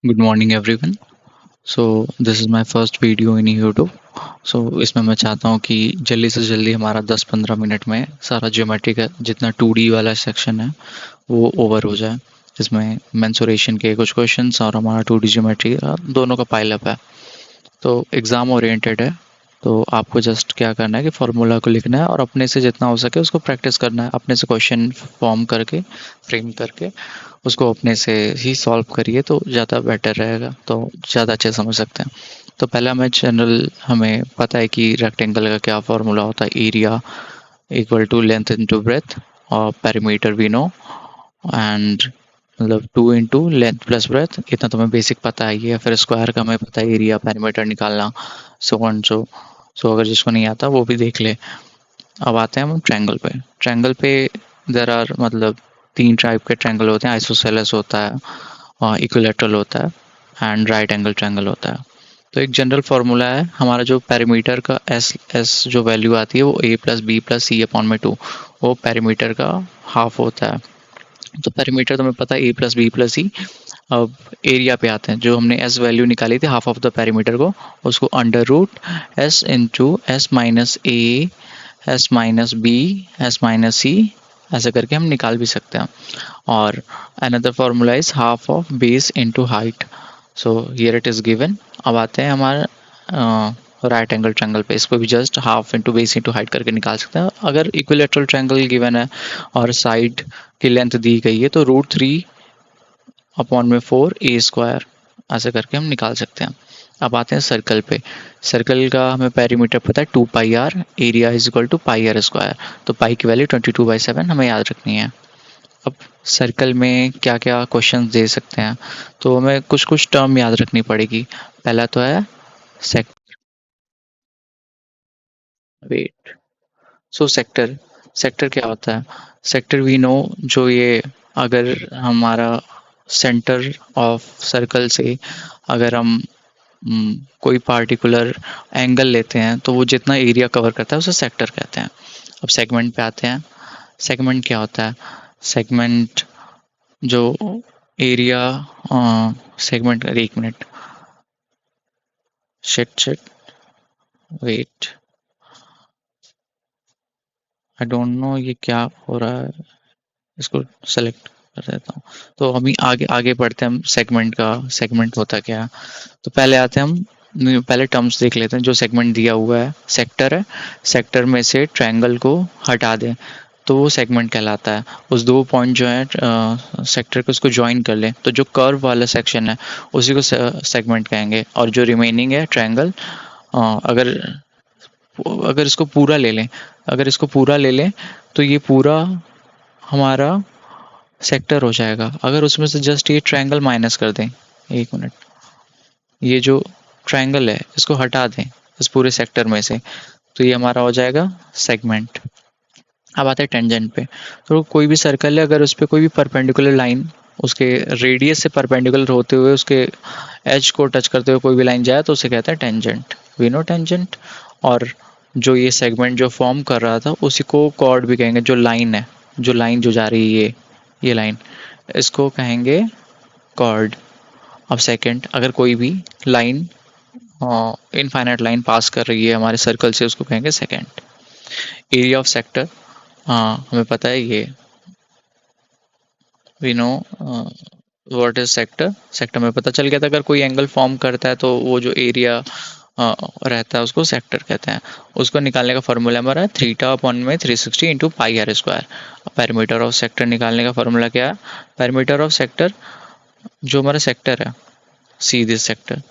Good morning everyone. So this is my first video in YouTube. इसमें मैं चाहता हूँ कि जल्दी से जल्दी हमारा 10-15 मिनट में सारा ज्योमेट्री का जितना 2D वाला सेक्शन है वो ओवर हो जाए। इसमें मेंसुरेशन के कुछ क्वेश्चंस और हमारा 2D ज्योमेट्री का दोनों का पाइल अप है। तो एग्ज़ाम ओरिएंटेड है। तो आपको जस्ट क्या करना है कि फार्मूला को लिखना है और अपने से जितना हो सके उसको प्रैक्टिस करना है। अपने से क्वेश्चन फॉर्म करके, फ्रेम करके उसको अपने से ही सॉल्व करिए तो ज़्यादा बेटर रहेगा, तो ज़्यादा अच्छे से समझ सकते हैं। तो पहला हमें जनरल हमें पता है कि रेक्टेंगल का क्या फार्मूला होता है। Area equal to length into breadth, और पेरीमीटर वी नो, एंड मतलब 2 इंटू लेंथ प्लस ब्रेथ, इतना तो हमें बेसिक पता है ही है। फिर स्क्वायर का हमें पता है, एरिया पेरीमीटर निकालना, सो ऑन सो अगर जिसको नहीं आता वो भी देख ले। अब आते हैं हम ट्रायंगल पे। ट्रायंगल पे देर आर मतलब 3 टाइप के ट्रायंगल होते हैं। आइसोसेलेस होता है, और इक्विलेटरल होता है, एंड राइट एंगल ट्रायंगल होता है। तो एक जनरल फार्मूला है हमारा, जो पेरीमीटर का एस एस जो वैल्यू आती है वो a plus B plus C upon में 2, वो पेरीमीटर का हाफ होता है। तो पेरीमीटर तो हमें पता है a प्लस बी प्लस सी। अब एरिया पे आते हैं। जो हमने एस वैल्यू निकाली थी हाफ ऑफ द पेरीमीटर को, उसको under root s into s minus a, s minus b, s minus c, ऐसे करके हम निकाल भी सकते हैं। और another formula is half of base into height. So here it is given. अब आते हैं हमारा राइट एंगल ट्रायंगल पे। इसको भी just half into base into height करके निकाल सकते हैं। अगर इक्विलेटरल ट्रायंगल गिवन है और साइड की लेंथ दी गई है तो √3/4 a² ऐसे करके हम निकाल सकते हैं। अब आते हैं सर्कल पे। सर्कल का हमें पेरीमीटर पता है 2πr, area is equal to πr²। तो पाई की वैल्यू 22/7 हमें याद रखनी है। अब सर्कल में क्या क्या क्वेश्चन दे सकते हैं, तो हमें कुछ कुछ टर्म याद रखनी पड़ेगी। पहला तो है सेक वेट। सेक्टर, सेक्टर क्या होता है? सेक्टर वी नो, जो ये अगर हमारा सेंटर ऑफ सर्कल से अगर हम कोई पार्टिकुलर एंगल लेते हैं तो वो जितना एरिया कवर करता है उसे सेक्टर कहते हैं। अब सेगमेंट पे आते हैं। सेगमेंट क्या होता है? सेगमेंट जो एरिया, सेगमेंट, एक minute, shit wait, I don't know ये क्या हो रहा है। इसको सेलेक्ट कर देता हूँ। तो हम ही आगे आगे बढ़ते हैं। हम सेगमेंट का, सेगमेंट होता क्या है? तो पहले आते हैं हम, पहले टर्म्स देख लेते हैं। जो सेगमेंट दिया हुआ है सेक्टर है, सेक्टर में से ट्रायंगल को हटा दें तो वो सेगमेंट कहलाता है। उस दो पॉइंट जो है सेक्टर को, उसको ज्वाइन कर लें तो जो कर्व वाला सेक्शन है उसी को सेगमेंट कहेंगे। और जो रिमेनिंग है ट्रायंगल, अगर अगर इसको पूरा ले लें, अगर इसको पूरा ले लें तो ये पूरा हमारा सेक्टर हो जाएगा। अगर उसमें से जस्ट ये ट्रायंगल माइनस कर दें, एक मिनट, ये जो ट्रायंगल है इसको हटा दें इस पूरे सेक्टर में से, तो ये हमारा हो जाएगा सेगमेंट। अब आता है टेंजेंट पे। तो कोई भी सर्कल है, अगर उस पर कोई भी परपेंडिकुलर लाइन उसके रेडियस से परपेंडिकुलर होते हुए उसके एज को टच करते हुए कोई भी लाइन जाए तो उसे कहते हैं टेंजेंट। We know tangent. और जो ये सेगमेंट जो फॉर्म कर रहा था उसी को कॉर्ड भी कहेंगे। जो लाइन है, जो लाइन जो जा रही है ये लाइन, इसको कहेंगे कॉर्ड। अब सेकंड, अगर कोई भी लाइन, इनफाइनाइट लाइन पास कर रही है हमारे सर्कल से, उसको कहेंगे सेकंड। एरिया ऑफ सेक्टर, हाँ हमें पता है ये, we know what is sector. Sector में पता चल गया था, अगर कोई एंगल फॉर्म करता है तो वो जो एरिया रहता है उसको सेक्टर कहते हैं। उसको निकालने का फॉर्मूला हमारा है θ/360 × πr²। पैरामीटर ऑफ सेक्टर निकालने का फॉर्मूला क्या है? पैरामीटर ऑफ सेक्टर, जो हमारा सेक्टर है, see this sector,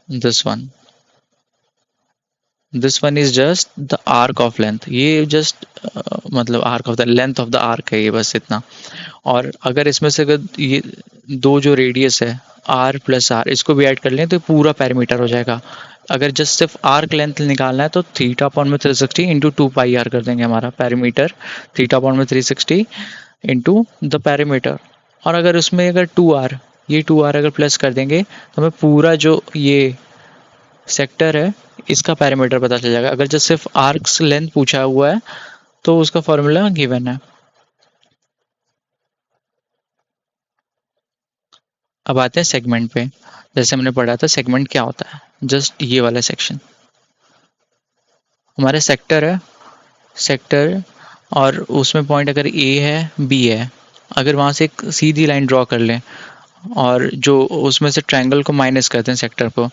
this one, this one is just the arc of length. ये जस्ट मतलब arc of the length of the arc है, ये बस इतना। और अगर इसमें से अगर ये दो जो रेडियस है आर प्लस आर, इसको भी ऐड कर लें तो पूरा पैरामीटर हो जाएगा। अगर जस्ट सिर्फ आर्क लेंथ निकालना है तो θ/360 × 2πr कर देंगे हमारा पैरामीटर। θ/360 into the parameter. और अगर उसमें अगर 2r, ये 2r अगर प्लस कर देंगे तो हमें पूरा जो ये सेक्टर है इसका पैरामीटर पता चल जाएगा। अगर जस्ट सिर्फ आर्क्स लेंथ पूछा हुआ है तो उसका फॉर्मूला गिवन है। अब आते हैं सेगमेंट पे। जैसे हमने पढ़ा था सेगमेंट क्या होता है, जस्ट ये वाला सेक्शन हमारा सेक्टर है, सेक्टर, और उसमें पॉइंट अगर ए है बी है, अगर वहाँ से एक सीधी लाइन ड्रॉ कर लें और जो उसमें से ट्रायंगल को माइनस करते हैं सेक्टर को,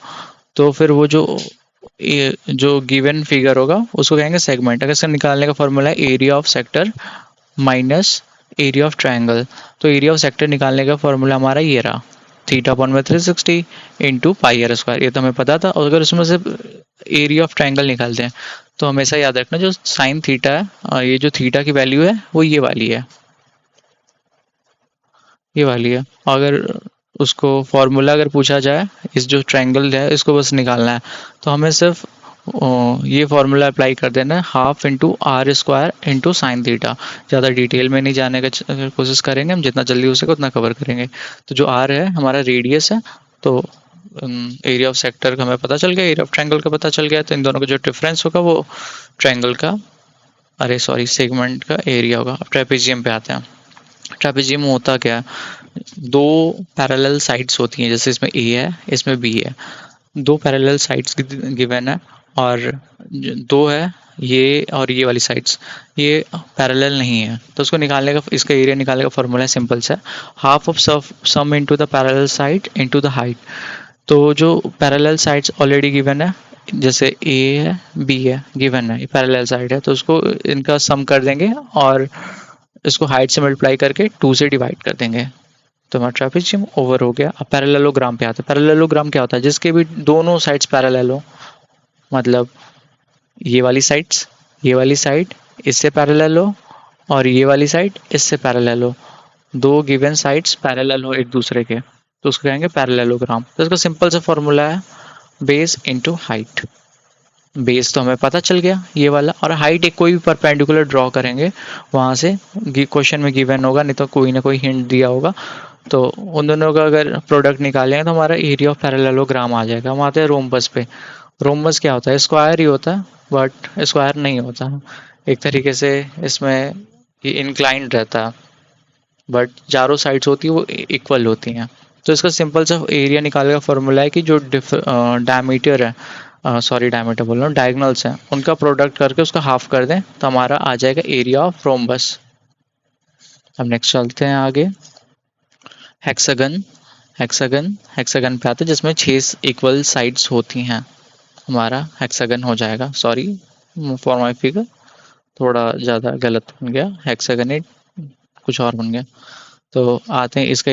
तो फिर वो जो गिवन फिगर होगा उसको कहेंगे सेगमेंट। अगर इसका निकालने का फॉर्मूला है area of sector minus area of triangle, तो एरिया ऑफ सेक्टर निकालने का फॉर्मूला हमारा ये रहा, थीटा अपॉन में 360 इंटू पाई आर स्क्वायर, ये तो हमें पता था। और अगर उसमें से एरिया ऑफ ट्रायंगल निकालते हैं तो हमेशा याद रखना जो साइन थीटा है, और ये जो थीटा की वैल्यू है वो ये वाली है, ये वाली है। अगर उसको फॉर्मूला अगर पूछा जाए, इस जो ट्रायंगल है इसको बस निकालना है, तो हमें सिर्फ ये फॉर्मूला अप्लाई कर देना है, half into R square into sine theta. ज़्यादा डिटेल में नहीं जाने का कोशिश करेंगे, हम जितना जल्दी हो सके उतना कवर करेंगे। तो जो आर है हमारा रेडियस है, तो एरिया ऑफ सेक्टर का हमें पता चल गया, एरिया ऑफ ट्रायंगल का पता चल गया, तो इन दोनों का जो डिफरेंस होगा वो ट्रायंगल का, अरे सॉरी, सेगमेंट का एरिया होगा। अब ट्रेपेजियम पे आते हैं। ट्रेपेजियम में होता क्या है, दो पैरेलल साइड्स होती हैं, जैसे इसमें ए है इसमें बी है, दो पैरेलल साइड्स गिवन है, और दो है ये और ये वाली साइड्स, ये पैरेलल नहीं है, तो उसको निकालने का, इसका एरिया निकालने का फॉर्मूला है सिंपल सा, half of sum into the parallel side into the height. तो जो पैरेलल साइड्स ऑलरेडी गिवन है, जैसे ए है बी है गिवन है, ये पैरेलल साइड है, तो उसको इनका सम कर देंगे और इसको हाइट से मल्टीप्लाई करके 2 से डिवाइड कर देंगे, तो हमारा ट्रेपेजियम ओवर हो गया। अब पैरेललोग्राम पे आते हैं। पैरेललोग्राम क्या होता है, जिसके भी दोनों साइड्स पैरेलल हो, मतलब ये वाली साइड्स, ये वाली साइड इससे पैरेलल हो और ये वाली साइड इससे पैरेलल हो, दो गिवन साइड्स पैरेलल हो एक दूसरे के, तो उसको कहेंगे पैरेललोग्राम। तो इसका सिंपल सा फॉर्मूला है बेस इनटू हाइट। बेस तो हमें पता चल गया ये वाला, और हाइट एक कोई भी परपेंडिकुलर ड्रॉ करेंगे वहां से, क्वेश्चन में गिवन होगा, नहीं तो कोई ना कोई हिंट दिया होगा, तो उन दोनों का अगर प्रोडक्ट निकालेंगे तो हमारा एरिया ऑफ पैरेललोग्राम आ जाएगा। हम आते हैं रोम्बस पे। रोम्बस क्या होता है, स्क्वायर ही होता है, बट स्क्वायर नहीं होता, एक तरीके से इसमें ये इंक्लाइंड रहता है, बट चारों साइड्स होती है वो इक्वल होती हैं। तो इसका सिंपल सा एरिया निकालने का फॉर्मूला है कि जो डायमीटर है, सॉरी डायमीटर बोल रहा हूँ, डायगोनल्स हैं उनका प्रोडक्ट करके उसका हाफ कर दें, तो हमारा आ जाएगा एरिया ऑफ रोम्बस। अब नेक्स्ट चलते हैं आगे। हेक्सागन। हेक्सागन हेक्सागन पे आते हैं जिसमें 6 इक्वल साइड्स होती हैं, हमारा हेक्सागन हो जाएगा। सॉरी फॉर माय फिगर, थोड़ा ज़्यादा गलत बन गया, हेक्सागनेट कुछ और बन गया। तो आते हैं इसका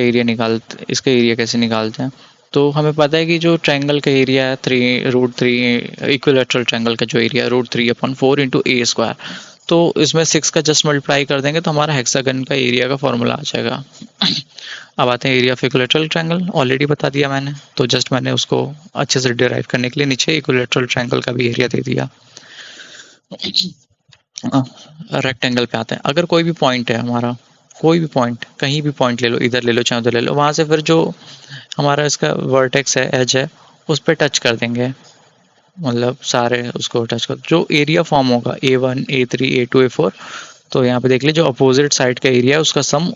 एरिया कैसे निकालते हैं। तो हमें पता है कि जो ट्रायंगल का एरिया है 3√3, इक्विलेटरल ट्रायंगल का जो एरिया है √3/4 इंटू ए स्क्वायर, तो इसमें 6 का जस्ट मल्टीप्लाई कर देंगे तो हमारा हेक्सागन का एरिया का फॉर्मूला आ जाएगा। अब आते हैं area of equilateral triangle, already बता दिया मैंने, तो जस्ट मैंने उसको अच्छे से डिराइव करने के लिए नीचे इक्विलेटरल ट्रायंगल का भी एरिया दे दिया। रेक्टेंगल पे आते हैं। अगर कोई भी पॉइंट है हमारा, कोई भी पॉइंट, कहीं भी पॉइंट ले लो, इधर ले लो चाहे उधर ले लो, वहां से फिर जो हमारा इसका वर्टेक्स है, एज है, उस पर टच कर देंगे, मतलब सारे उसको टच कर, जो एरिया फॉर्म होगा A1 A3 A2 A4, तो यहाँ पे देख लीजिए जो अपोजिट साइड का एरिया है उसका सम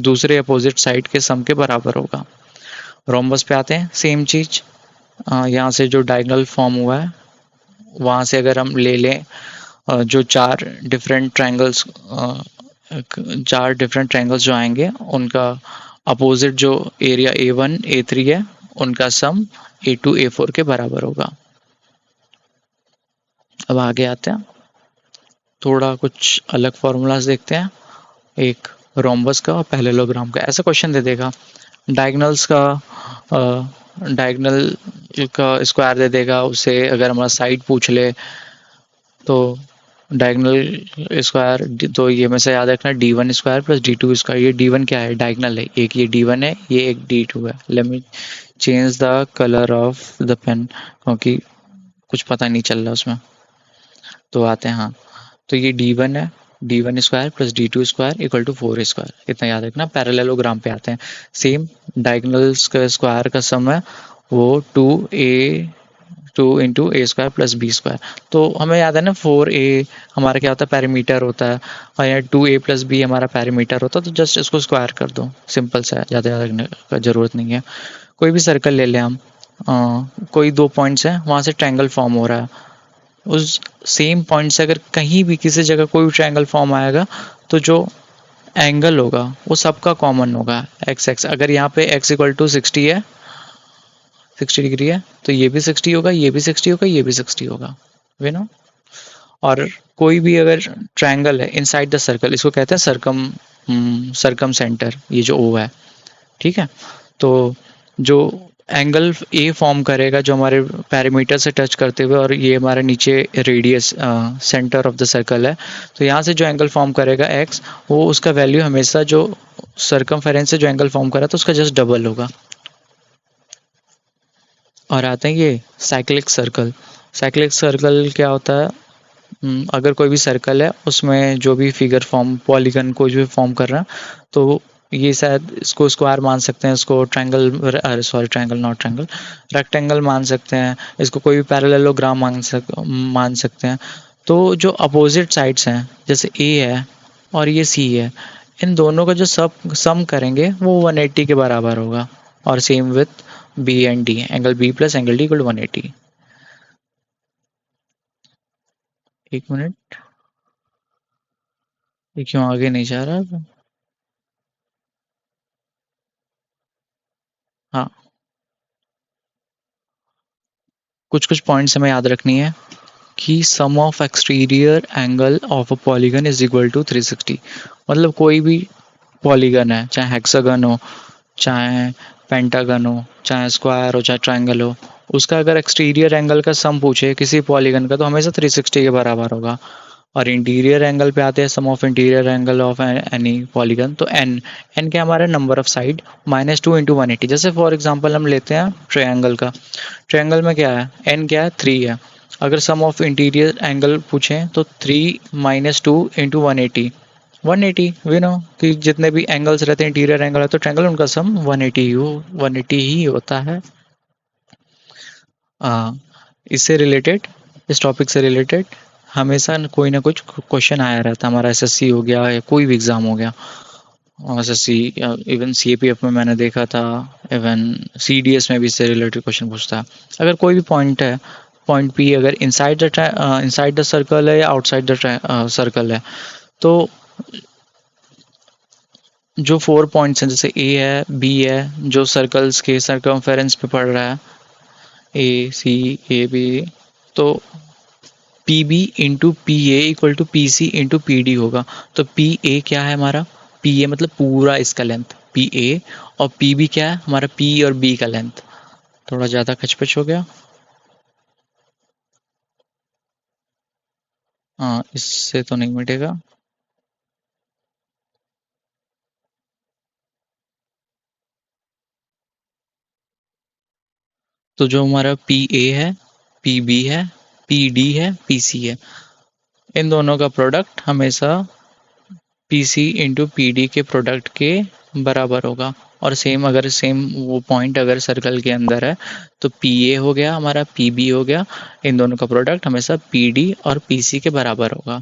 दूसरे अपोजिट साइड के सम के बराबर होगा। रोम्बस पे आते हैं, सेम चीज, यहाँ से जो डायगोनल फॉर्म हुआ है वहां से अगर हम ले लें जो चार डिफरेंट ट्रायंगल्स जो आएंगे उनका अपोजिट जो एरिया A1 A3 है उनका सम A2 A4 के बराबर होगा। अब आगे आते हैं, थोड़ा कुछ अलग फॉर्मूलाज देखते हैं, एक रोम्बस का और पैरेललोग्राम का। ऐसा क्वेश्चन दे देगा, डायगोनल्स का डायगोनल का स्क्वायर दे देगा, उसे अगर हमारा साइड पूछ ले तो डायगोनल स्क्वायर, तो ये में से याद रखना D1 square plus D2 square. ये D1 क्या है, डायगोनल है, एक ये D1 है, ये एक D2 है। Let me change the colour of the pen, क्योंकि कुछ पता नहीं चल रहा उसमें। तो आते हैं, हाँ, तो ये D1 है, D1 square plus D2 square equal to 4 square, इतना याद रखना। पैरेललोग्राम पे आते हैं, सेम डायगोनल्स का स्क्वायर का सम है वो 2A 2 into a² + b²। तो हमें याद है ना 4a हमारा क्या होता है, पेरीमीटर होता है, और यहाँ 2a + b हमारा पेरीमीटर होता है। तो जस्ट इसको स्क्वायर कर दो, सिंपल सा है, ज़्यादा रखने का ज़रूरत नहीं है। कोई भी सर्कल ले लें हम, कोई 2 पॉइंट्स हैं, वहाँ से ट्रायंगल फॉर्म हो रहा है। उस सेम पॉइंट से अगर कहीं भी किसी जगह कोई भी ट्रायंगल फॉर्म आएगा, तो जो एंगल होगा वो सबका कॉमन होगा, एक्स एक्स। अगर यहाँ पे x = 60 है, 60 डिग्री है, तो ये भी 60 होगा, ये भी 60 होगा, ये भी 60 होगा, वे नो। और कोई भी अगर ट्रायंगल है इनसाइड द सर्कल, इसको कहते हैं सरकम सेंटर, ये जो ओ है, ठीक है। तो जो एंगल ए फॉर्म करेगा जो हमारे पैरामीटर से टच करते हुए, और ये हमारे नीचे radius centre of the circle है, तो यहाँ से जो एंगल फॉर्म करेगा एक्स, वो उसका वैल्यू हमेशा जो सर्कमफेरेंस से जो एंगल फॉर्म करा तो उसका जस्ट डबल होगा। और आते हैं ये साइक्लिक सर्कल। साइक्लिक सर्कल क्या होता है, अगर कोई भी सर्कल है उसमें जो भी फिगर फॉर्म, पॉलीगन कोई भी फॉर्म कर रहा है, तो ये शायद इसको स्क्वायर मान सकते हैं, इसको triangle, sorry triangle not triangle, rectangle मान सकते हैं, इसको कोई भी पैरेललोग्राम मान सकते हैं। तो जो अपोजिट साइड्स हैं, जैसे ए है और ये सी है, इन दोनों का जो सम करेंगे वो 180 के बराबर होगा। और same with B and D, angle B + angle D = 180। एक मिनट, ये क्यों आगे नहीं जा रहा? हाँ, कुछ कुछ पॉइंट्स हमें याद रखनी है कि sum of exterior angle of a polygon is equal to 360। मतलब कोई भी पॉलीगन है, चाहे हेक्सागन हो, चाहे पेंटागन हो, चाहे स्क्वायर हो, चाहे ट्रायंगल हो, उसका अगर एक्सटीरियर एंगल का सम पूछे किसी पॉलीगन का, तो हमेशा 360 के बराबर होगा। और इंटीरियर एंगल पे आते हैं, sum of interior angle of any polygon, तो एन, एन क्या हमारा नंबर ऑफ साइड, -2 × 180। जैसे फॉर एग्जांपल हम लेते हैं ट्रायंगल का, ट्रायंगल में क्या है, एन क्या है, 3 है। अगर सम ऑफ इंटीरियर एंगल पूछें तो 3 - 2 × 180, 180। वी नो कि जितने भी एंगल्स रहते हैं, इंटीरियर एंगल है तो ट्रायंगल, उनका सम 180 ही होता है। इससे रिलेटेड, इस टॉपिक से रिलेटेड हमेशा कोई ना कुछ क्वेश्चन आया रहता है। हमारा एसएससी हो गया या कोई भी एग्ज़ाम हो गया, एसएससी, इवन सीएपीएफ में मैंने देखा था, इवन सीडीएस में भी इससे रिलेटेड क्वेश्चन पूछता है। अगर कोई भी पॉइंट है, पॉइंट पी अगर इनसाइड द सर्कल है या आउटसाइड द सर्कल है, तो जो 4 पॉइंट्स हैं, जैसे ए है, बी है, जो सर्कल्स के सर्कमफेरेंस पे पड़ रहा है, ए सी ए बी, तो P B into P A equal to P C into P D होगा। तो पी ए क्या है हमारा, पी ए मतलब पूरा इसका लेंथ पी ए, और पी बी क्या है हमारा, पी और बी का लेंथ। थोड़ा ज़्यादा खचपच हो गया, हाँ इससे तो नहीं मिटेगा। तो जो हमारा पी ए है, पी बी है, पी डी है, पी सी है, इन दोनों का प्रोडक्ट हमेशा P C into P D के प्रोडक्ट के बराबर होगा। और सेम, अगर सेम वो पॉइंट अगर सर्कल के अंदर है, तो पी ए हो गया हमारा, पी बी हो गया, इन दोनों का प्रोडक्ट हमेशा पी डी और पी सी के बराबर होगा।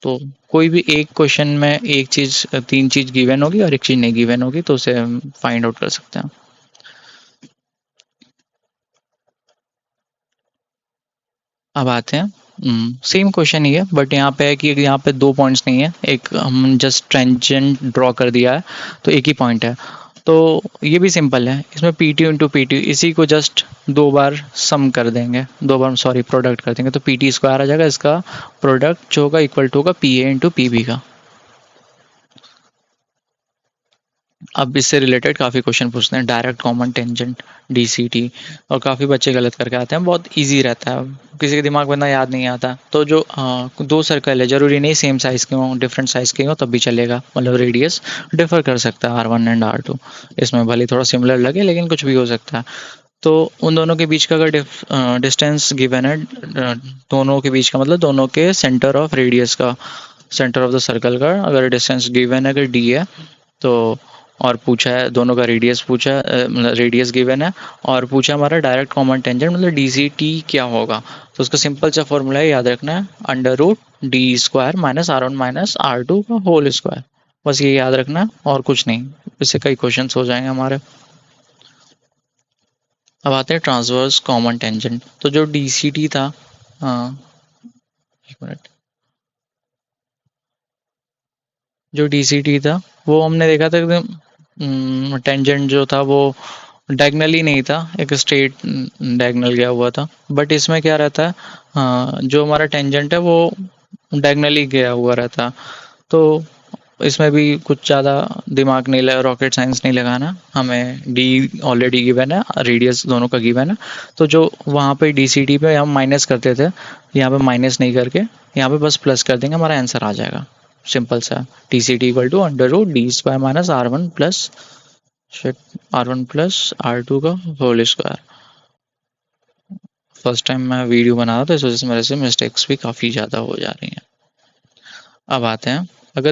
तो कोई भी एक क्वेश्चन में एक चीज़, 3 चीज़ गिवन होगी और एक चीज़ नहीं गिवन होगी, तो उसे हम फाइंड आउट कर सकते हैं। अब आते हैं, सेम क्वेश्चन ही है, बट यहाँ पे है कि यहाँ पे 2 पॉइंट्स नहीं है, एक हम जस्ट टेंजेंट ड्रॉ कर दिया है, तो एक ही पॉइंट है। तो ये भी सिंपल है, इसमें P T into P T, इसी को जस्ट 2 बार सम कर देंगे, 2 बार सॉरी प्रोडक्ट कर देंगे, तो पी टी स्क्वायर आ जाएगा, इसका प्रोडक्ट जो होगा इक्वल टू होगा P A into P B का। अब इससे रिलेटेड काफ़ी क्वेश्चन पूछते हैं, डायरेक्ट कॉमन टेंजेंट, डीसीटी, और काफ़ी बच्चे गलत करके आते हैं, बहुत इजी रहता है, किसी के दिमाग में ना याद नहीं आता। तो जो 2 सर्कल है, ज़रूरी नहीं सेम साइज़ के हों, डिफरेंट साइज़ के हों तब भी चलेगा, मतलब रेडियस डिफर कर सकता है R1 एंड R2, इसमें भले थोड़ा सिमिलर लगे लेकिन कुछ भी हो सकता है। तो उन दोनों के बीच का अगर डिस्टेंस गिवन है, दोनों के बीच का मतलब दोनों के सेंटर ऑफ रेडियस का, सेंटर ऑफ द सर्कल का अगर डिस्टेंस गिवन है, अगर डी है, तो और पूछा है दोनों का रेडियस, पूछा मतलब रेडियस गिवन है, और पूछा हमारा डायरेक्ट कॉमन टेंजेंट मतलब डी सी टी क्या होगा। तो उसका सिंपल सा फॉर्मूला है, याद रखना है, under root D square minus R1 minus R2 का होल स्क्वायर। बस ये याद रखना है और कुछ नहीं, इससे कई क्वेश्चंस हो जाएंगे हमारे। अब आते हैं ट्रांसवर्स कॉमन टेंजेंट। तो जो डी सी टी था, हाँ एक मिनट, जो डी सी टी था वो हमने देखा था एकदम टेंजेंट जो था वो डायगनली नहीं था, एक स्ट्रेट डायगनल गया हुआ था। बट इसमें क्या रहता है, जो हमारा टेंजेंट है वो डायगनली गया हुआ रहता है। तो इसमें भी कुछ ज़्यादा दिमाग नहीं लगा, रॉकेट साइंस नहीं लगाना, हमें डी ऑलरेडी गिवन है, रेडियस दोनों का गिवन है। तो जो वहाँ पे डी सी टी पे हम माइनस करते थे, यहाँ पे माइनस नहीं करके यहाँ पे बस प्लस कर देंगे, हमारा आंसर आ जाएगा। सिंपल सा, T C T equal to under root D square minus R1 plus R2 का होल स्क्वायर। फर्स्ट टाइम मैं वीडियो बना रहा था, इस वजह से मेरे से मिस्टेक्स भी काफ़ी ज़्यादा हो जा रही हैं। अब आते हैं, अगर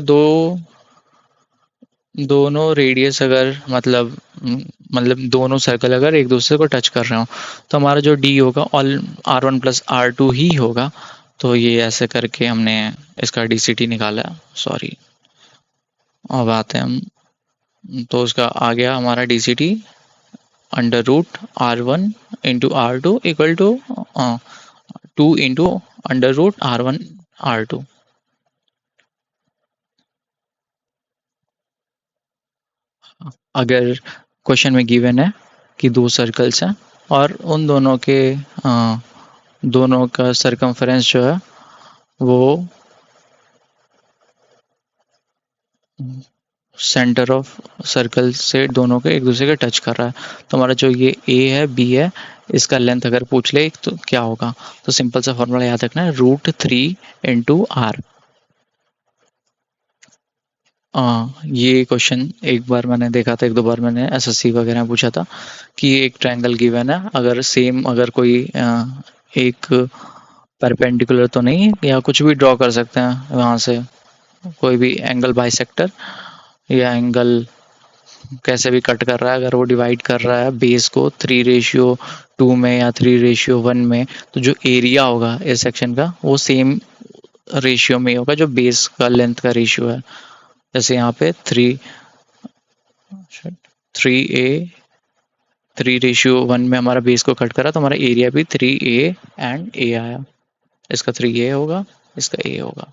दोनों रेडियस अगर मतलब दोनों सर्कल अगर एक दूसरे को टच कर रहे हो, तो हमारा जो डी होगा ऑल R1 प्लस R2 ही होगा। तो ये ऐसे करके हमने इसका डी सी टी निकाला, सॉरी। अब आते हैं हम, तो उसका आ गया हमारा D C T under root R1 into R2 equal to 2 into under root R1 R2। अगर क्वेश्चन में गिवन है कि दो सर्कल्स हैं और उन दोनों का सरकमफेरेंस जो है वो सेंटर ऑफ सर्कल से दोनों के एक दूसरे के टच कर रहा है। तो हमारा जो ये ए है बी है, इसका लेंथ अगर पूछ ले तो क्या होगा, तो सिंपल सा फॉर्मूला याद रखना है, √3 × R। ये क्वेश्चन एक बार मैंने देखा था, एक दो बार मैंने एसएससी वगैरह में पूछा था कि एक ट्रायंगल गिवन है, अगर सेम अगर कोई एक परपेंडिकुलर तो नहीं, या कुछ भी ड्रॉ कर सकते हैं वहाँ से, कोई भी एंगल बाइसेक्टर या एंगल कैसे भी कट कर रहा है, अगर वो डिवाइड कर रहा है बेस को 3:2 में या 3:1 में, तो जो एरिया होगा इस सेक्शन का वो सेम रेशियो में होगा जो बेस का लेंथ का रेशियो है। जैसे यहाँ पे 3:1 में हमारा बेस को कट करा, तो हमारा एरिया भी 3A आया। इसका 3A होगा, इसका A होगा।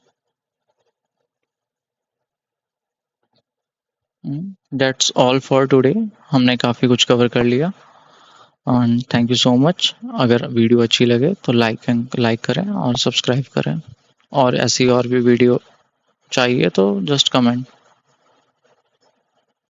That's all for today. हमने काफ़ी कुछ कवर कर लिया, and thank you so much. अगर वीडियो अच्छी लगे तो लाइक करें और सब्सक्राइब करें, और ऐसी और भी वीडियो चाहिए तो जस्ट कमेंट।